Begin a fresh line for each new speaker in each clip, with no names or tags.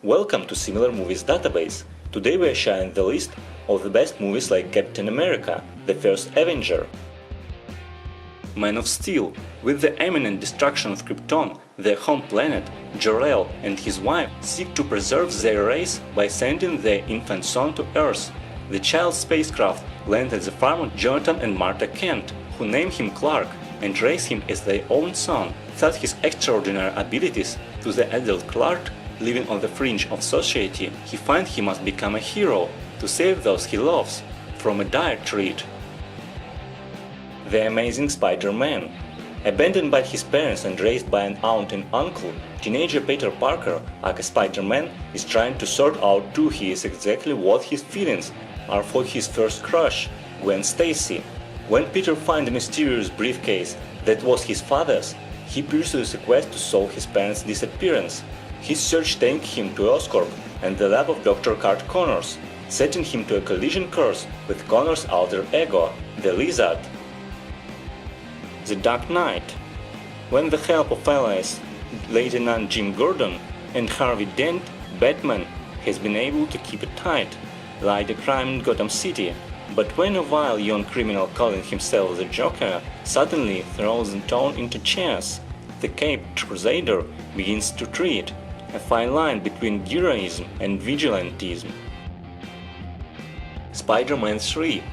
Welcome to Similar Movies Database. Today we are sharing the list of the best movies like Captain America, The First Avenger, Man of Steel. With the imminent destruction of Krypton, their home planet, Jor-El and his wife seek to preserve their race by sending their infant son to Earth. The child spacecraft lands at the farm of Jonathan and Martha Kent, who name him Clark and raise him as their own son. Thanks his extraordinary abilities to the adult Clark, living on the fringe of society, he finds he must become a hero to save those he loves from a dire threat. The Amazing Spider-Man. Abandoned by his parents and raised by an aunt and uncle, teenager Peter Parker, aka Spider-Man, is trying to sort out who he is, exactly what his feelings are for his first crush, Gwen Stacy. When Peter finds a mysterious briefcase that was his father's, he pursues a quest to solve his parents' disappearance. His search takes him to Oscorp and the lab of Dr. Curt Connors, setting him to a collision course with Connor's alter ego, the Lizard. The Dark Knight. When the help of allies Lieutenant Jim Gordon and Harvey Dent, Batman has been able to keep it tight, like the crime in Gotham City. But when a vile young criminal calling himself the Joker suddenly throws the town into chaos, the Caped Crusader begins to tread a fine line between heroism and vigilantism. Spider-Man 3.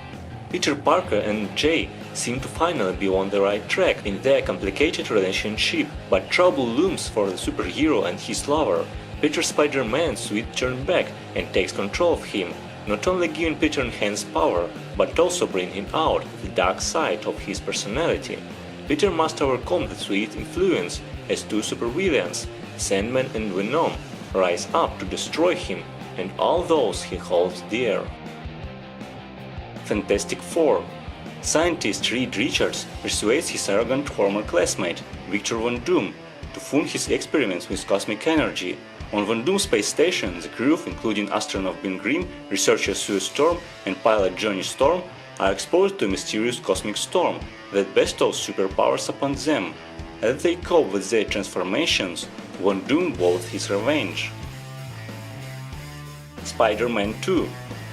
Peter Parker and Jay seem to finally be on the right track in their complicated relationship, but trouble looms for the superhero and his lover. Peter Spider-Man's suit turns back and takes control of him, not only giving Peter enhanced power, but also bringing out the dark side of his personality. Peter must overcome the sweet influence as two supervillains, Sandman and Venom, rise up to destroy him and all those he holds dear. Fantastic Four. Scientist Reed Richards persuades his arrogant former classmate, Victor Von Doom, to fund his experiments with cosmic energy. On Von Doom's space station, the crew, including astronaut Ben Grimm, researcher Sue Storm, and pilot Johnny Storm, are exposed to a mysterious cosmic storm that bestows superpowers upon them. As they cope with their transformations, Von Doom vows his revenge. Spider-Man 2.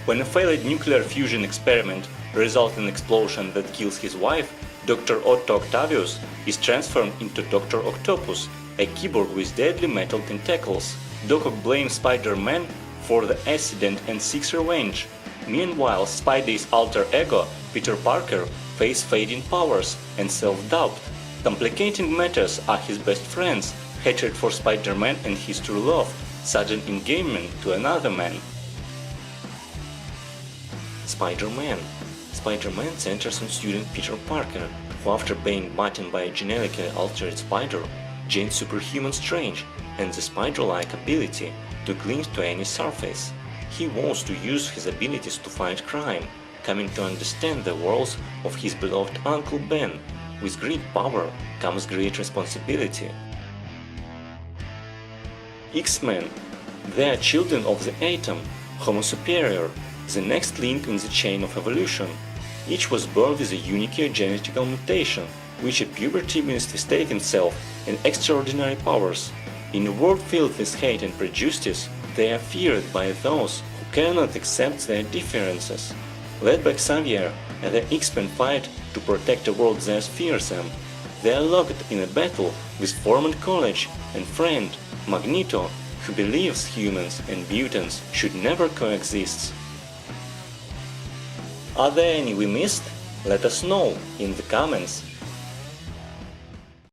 When a failed nuclear fusion experiment results in an explosion that kills his wife, Dr. Otto Octavius is transformed into Dr. Octopus, a cyborg with deadly metal tentacles. Doc Ock blames Spider-Man for the accident and seeks revenge. Meanwhile, Spidey's alter ego, Peter Parker, faces fading powers and self-doubt. Complicating matters are his best friends, hatred for Spider-Man and his true love, sudden engagement to another man. Spider-Man. Spider-Man centers on student Peter Parker, who after being bitten by a genetically altered spider, gains superhuman strength and the spider-like ability to cling to any surface. He wants to use his abilities to fight crime, coming to understand the worlds of his beloved Uncle Ben. With great power comes great responsibility. X-Men. They are children of the atom, Homo superior, the next link in the chain of evolution. Each was born with a unique genetic mutation, which at puberty manifested itself in extraordinary powers. In a world filled with hate and prejudice, they are feared by those who cannot accept their differences. Led by Xavier, the X-Men fight to protect a world that fears them. They are locked in a battle with former college and friend, Magneto, who believes humans and mutants should never coexist. Are there any we missed? Let us know in the comments.